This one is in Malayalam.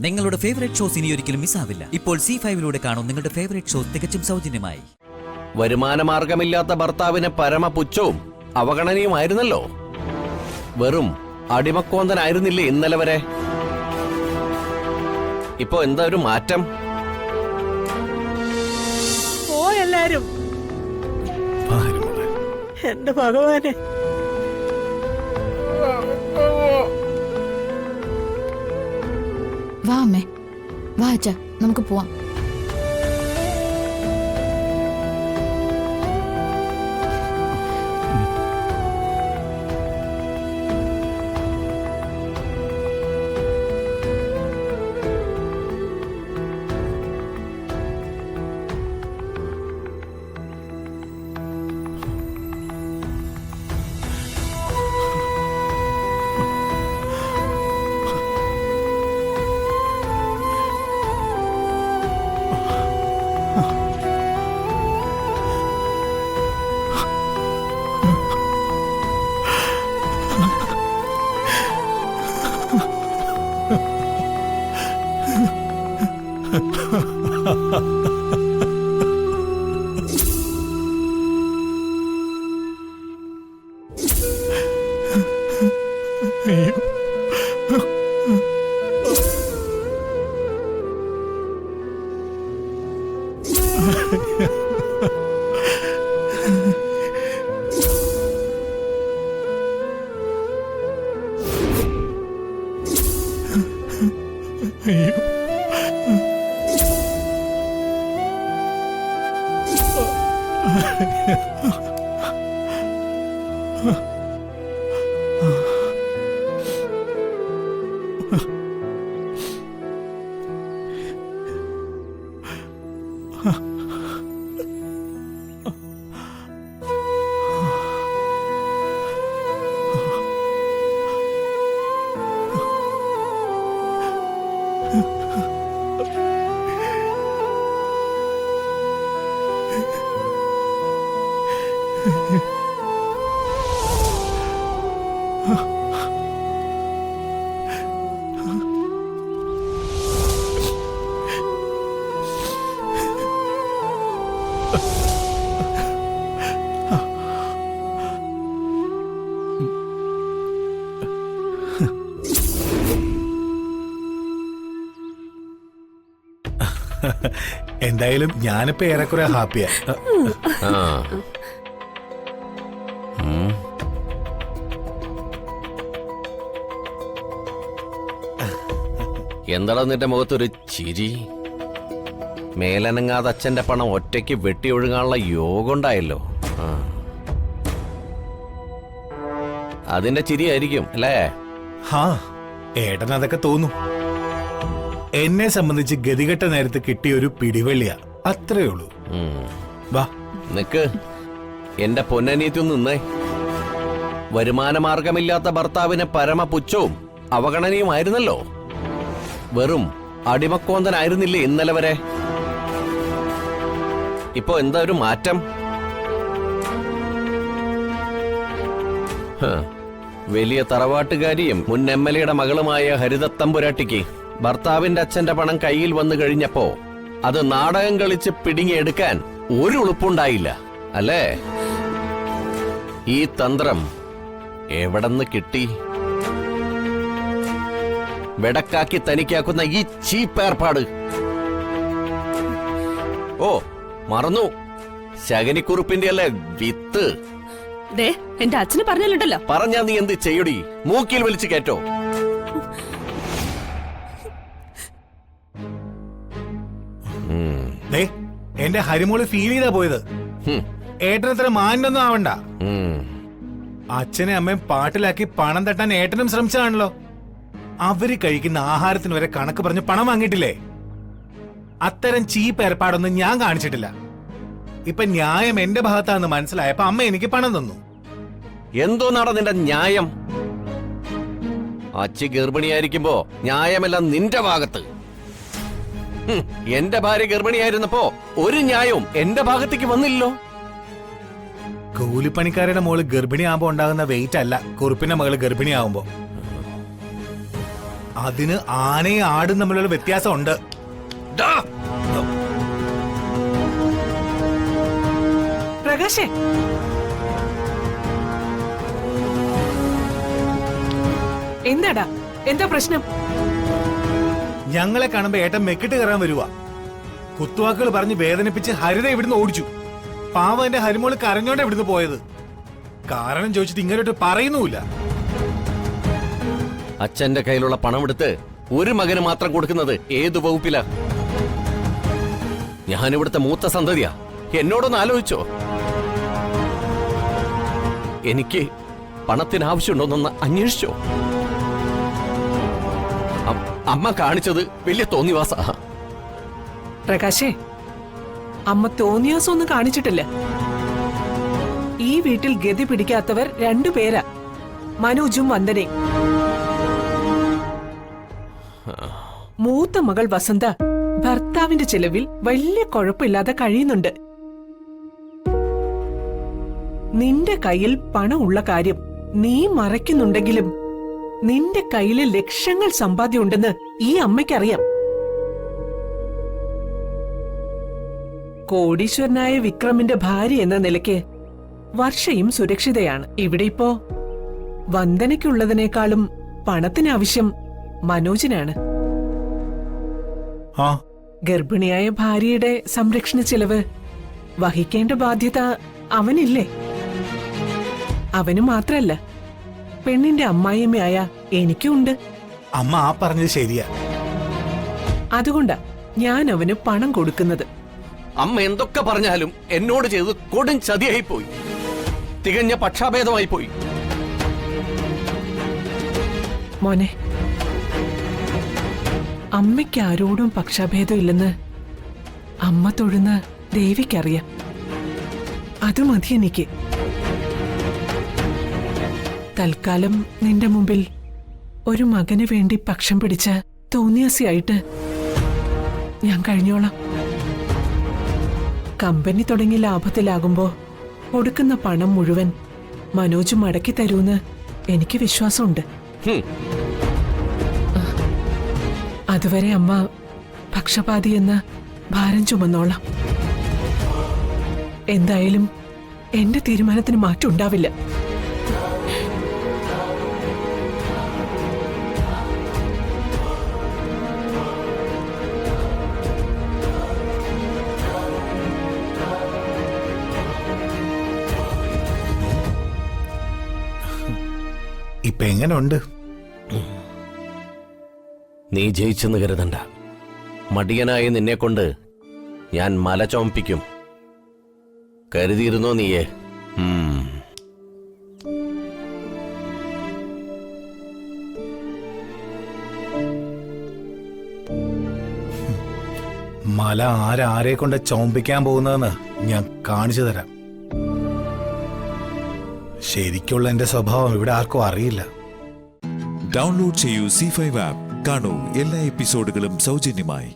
നിങ്ങളുടെ ഫേവറേറ്റ് ഷോസ് ഇനി ഒരിക്കലും മിസ്സാവില്ല. ഇപ്പോൾ C5 കാണും നിങ്ങളുടെ ഫേവറേറ്റ് ഷോസ് തികച്ചും സൗജന്യമായി. വരുമാനമാർഗമില്ലാത്ത ഭർത്താവിന് പരമപുച്ഛവും അവഗണനയുമായിരുന്നല്ലോ. വെറും അടിമക്കോന്തനായിരുന്നില്ലേ ഇന്നലെ വരെ? ഇപ്പോ എന്താ ഒരു മാറ്റം? എല്ലാരും എന്റെ ഭഗവാനെ, വാ അമ്മേ, വാ അച്ഛാ, നമുക്ക് പോവാം. എന്തായാലും ഞാനിപ്പോ ഏറെക്കുറെ ഹാപ്പിയാ. എന്താടാ നിന്റെ മുഖത്തൊരു ചിരി? മേലനങ്ങാതെ അച്ഛന്റെ പണം ഒറ്റയ്ക്ക് വെട്ടി ഒഴുകാനുള്ള യോഗം ഉണ്ടായല്ലോ. അതിന്റെ ചിരിയായിരിക്കും അല്ലേ? ഹാ, ഏട്ടൻ അതൊക്കെ തോന്നും. എന്നെ സംബന്ധിച്ച് ഗതികെട്ട നേരത്ത് കിട്ടിയ ഒരു പിടിവള്ളിയാ, അത്രേ ഉള്ളൂ. വാ നിക്ക്, എന്റെ പൊന്നനീത്തി ഒന്ന് നിന്നേ. വരുമാനമാർഗമില്ലാത്ത ഭർത്താവിന് പരമപുച്ഛവും അവഗണനയുമായിരുന്നല്ലോ. വെറും അടിമക്കോന്തനായിരുന്നില്ലേ ഇന്നലെ വരെ? ഇപ്പോ എന്താ ഒരു മാറ്റം? വലിയ തറവാട്ടുകാരിയും മുൻ MLA മകളുമായ ഹരിതത്തമ്പുരാട്ടിക്ക് ഭർത്താവിന്റെ അച്ഛന്റെ പണം കയ്യിൽ വന്നു കഴിഞ്ഞപ്പോ അത് നാടകം കളിച്ച് പിടുങ്ങിയെടുക്കാൻ ഒരു ഉളുപ്പുണ്ടായില്ല അല്ലേ? ഈ തന്ത്രം എവിടെന്ന് കിട്ടി? വെടക്കാക്കി തനിക്കാക്കുന്ന ഈ ചീപ്പ് ഏർപ്പാട്. ഓ മറന്നു, ശകനിക്കുറുപ്പിന്റെ അല്ലേ വിത്ത്? എന്റെ അച്ഛന് പറഞ്ഞല്ലോ. പറഞ്ഞാ നീ എന്ത് ചെയ്യടി? മൂക്കിൽ വലിച്ചു കേറ്റോ? എന്റെ ഹരിമോള് ഫീൽ ചെയ്താ പോയത്. ഏട്ടനത്ര മാനൊന്നും ആവണ്ട. അച്ഛനെ അമ്മയും പാട്ടിലാക്കി പണം തട്ടാൻ ഏട്ടനും ശ്രമിച്ചതാണല്ലോ. അവര് കഴിക്കുന്ന ആഹാരത്തിന് വരെ കണക്ക് പറഞ്ഞ് പണം വാങ്ങിയിട്ടില്ലേ? അത്തരം ചീപ്പ് ഏർപ്പാടൊന്നും ഞാൻ കാണിച്ചിട്ടില്ല. ഇപ്പൊ ന്യായം എന്റെ ഭാഗത്താന്ന് മനസ്സിലായപ്പോ അമ്മ എനിക്ക് പണം തന്നു. എന്തോ നട നിന്റെ ന്യായം? അച്ഛ ഗർഭിണിയായിരിക്കുമ്പോ ന്യായമെല്ലാം നിന്റെ ഭാഗത്ത്. എന്റെ ഭാര്യ ഗർഭിണിയായിരുന്നപ്പോ ഒരു ന്യായവും എന്റെ ഭാഗത്തേക്ക് വന്നില്ലല്ലോ. കൂലിപ്പണിക്കാരുടെ മോള് ഗർഭിണിയാകുമ്പോ ഉണ്ടാകുന്ന വെയിറ്റ് അല്ല കുറുപ്പിന്റെ മകള് ഗർഭിണിയാവുമ്പോ. അതിന് ആനയും ആടും തമ്മിലുള്ള വ്യത്യാസം ഉണ്ട്. ഡാ, പ്രകാശേ, എന്താടാ, എന്താ പ്രശ്നം? ഞങ്ങളെ കാണുമ്പോ ഏട്ടൻ മെക്കിട്ട് കയറാൻ വരുവാ. കുത്തുവാക്കുകൾ പറഞ്ഞ് വേദനിപ്പിച്ച് ഹരിത ഇവിടുന്ന് ഓടിച്ചു. പാവ എന്റെ ഹരിമോള് കരഞ്ഞോണ്ട് ഇവിടുന്ന് പോയത്. കാരണം ചോദിച്ചിട്ട് ഇങ്ങോട്ട് പറയുന്നുമില്ല. അച്ഛന്റെ കയ്യിലുള്ള പണം എടുത്ത് ഒരു മകന് മാത്രം കൊടുക്കുന്നത് ഏതു വകുപ്പിലാ? ഞാനിവിടുത്തെ മൂത്ത സന്തതിയാ. എന്നോടൊന്ന് ആലോചിച്ചോ? എനിക്ക് പണത്തിന് ആവശ്യമുണ്ടോന്നൊന്ന് അന്വേഷിച്ചോ? അമ്മ കാണിച്ചത് വലിയ തോന്നിവാസ. പ്രകാശേ, അമ്മ തോന്നിയാസൊന്നും കാണിച്ചിട്ടില്ല. ഈ വീട്ടിൽ ഗതി പിടിക്കാത്തവർ 2 പേരാ, മനോജും വന്ദനയും. മൂത്ത മകൾ വസന്ത ഭർത്താവിന്റെ ചെലവിൽ വലിയ കുഴപ്പമില്ലാതെ കഴിയുന്നുണ്ട്. നിന്റെ കയ്യിൽ പണം ഉള്ള കാര്യം നീ മറയ്ക്കുന്നുണ്ടെങ്കിലും നിന്റെ കയ്യില് ലക്ഷങ്ങൾ സമ്പാദ്യമുണ്ടെന്ന് ഈ അമ്മയ്ക്കറിയാം. കോടീശ്വരനായ വിക്രമിന്റെ ഭാര്യ എന്ന നിലയ്ക്ക് വർഷയും സുരക്ഷിതയാണ്. ഇവിടെ ഇപ്പോ വന്ദനയ്ക്കുള്ളതിനേക്കാളും പണത്തിനാവശ്യം മനോജിനാണ്. ആ, ഗർഭിണിയായ ഭാര്യയുടെ സംരക്ഷണ ചെലവ് വഹിക്കേണ്ട ബാധ്യത അവനില്ലേ? അവന് മാത്രല്ല, പെണ്ണിന്റെ അമ്മായിയമ്മയായ എനിക്കുണ്ട്. അമ്മ ആ പറഞ്ഞത് ശരിയാ. അതുകൊണ്ടാ ഞാൻ അവന് പണം കൊടുക്കുന്നത്. അമ്മ എന്തൊക്കെ പറഞ്ഞാലും എന്നോട് ചെയ്ത് കൊടും ചതിയായി പോയി. തികഞ്ഞ പക്ഷാഭേദമായി പോയി. മോനെ, അമ്മയ്ക്ക് ആരോടും പക്ഷാഭേദം ഇല്ലെന്ന് അമ്മ തൊഴുന്ന ദേവിക്കറിയാം. അത് മതി എനിക്ക്. തൽക്കാലം നിന്റെ മുമ്പിൽ ഒരു മകന് വേണ്ടി പക്ഷം പിടിച്ച തോന്നിയാസിയായിട്ട് ഞാൻ കഴിഞ്ഞോളാം. കമ്പനി തുടങ്ങി ലാഭത്തിലാകുമ്പോ കൊടുക്കുന്ന പണം മുഴുവൻ മനോജ് മടക്കി തരൂന്ന് എനിക്ക് വിശ്വാസമുണ്ട്. അതുവരെ അമ്മ പക്ഷപാതി എന്ന ഭാരം ചുമന്നോളാം. എന്തായാലും എന്റെ തീരുമാനത്തിന് മാറ്റം ഉണ്ടാവില്ല. ഇപ്പൊ എങ്ങനെയുണ്ട്? നീ ജയിച്ചെന്ന് കരുതണ്ട. മടിയനായി നിന്നെ കൊണ്ട് ഞാൻ മല ചോമിപ്പിക്കും. കരുതിയിരുന്നോ നീയെ? മല ആരെ കൊണ്ട് ചോമ്പിക്കാൻ പോകുന്നതെന്ന് ഞാൻ കാണിച്ചു തരാം. ശരിക്കുള്ള എന്റെ സ്വഭാവം ഇവിടെ ആർക്കും അറിയില്ല. ഡൗൺലോഡ് ചെയ്യൂ C5 ആപ്പ്. കാണൂ എല്ലാ എപ്പിസോഡുകളും സൗജന്യമായി.